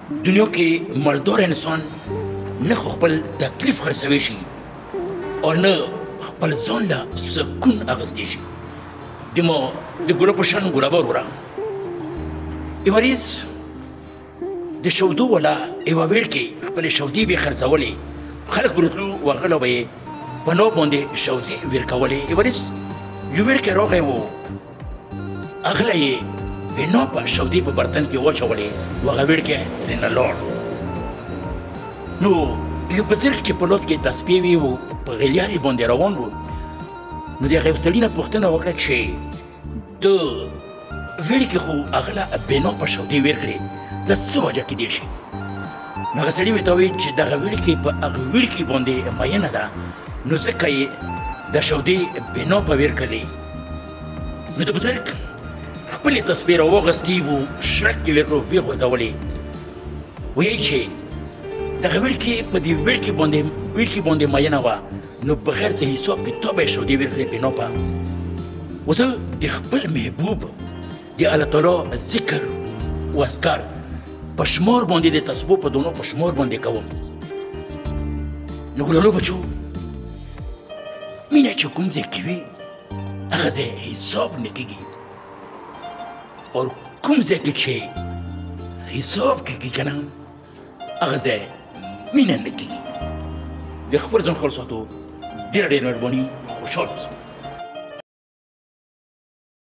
دنیا کې مالدار انسان نه خو خپل تکلیف خرڅوي شي او نه خپل ځان له سکون اخیستی شي. دمو د ګلو په شان ګلابه وروره ایوریز د شودو ولا یوه ویل کې خپلې شودې به یې خرڅولې، خلک به راتلو وغلو به یې په نو باندې شودې ورکولې. ایوریز یو ویل کې راغی و اغله یې نو په شودې په برتن کې واچولې و هغه ویل کې ترېنه لاړ. نو یو بزرګ چې په لاس کې تسبیح وي و په غلیان یې باندې روان و، نو د هغې سړي نه پوښتنه وکړه چې د ویل کې خو اغله بنا په شودې ورکړې، د څه وجه کیدی شي؟ نو هغه سړي ورته وویل چې دغه ویل کې په هغه ویل کې باندې مینه ده، نو ځکه یې د شودې بنا په ورکړلې. نو د بزرګ خپلې تسبیح راواغستې و شرک یې ورکړو ویې غورځولې، ویل چې دغه ویل کې په دې ویل کې باندې مینه وه، نو بغیر څه حساب کتاب یې شودې ورکړې بنا په. و زه د خپل محبوب د الله تعالی ذکر و اذکار په شمار باندې د تسبیح په دونو په شمار باندې کوم. نو ګلالو بچو مینه چې کوم ځای کې وي هغه ځای حساب نه کېږي، او کوم ځای کې چې حساب کېږي که نه هغه ځای مینه نه کېږي. د خپل ځان خپل ساتو ډېره ډېره مهرباني، خوشحاله اوسئ.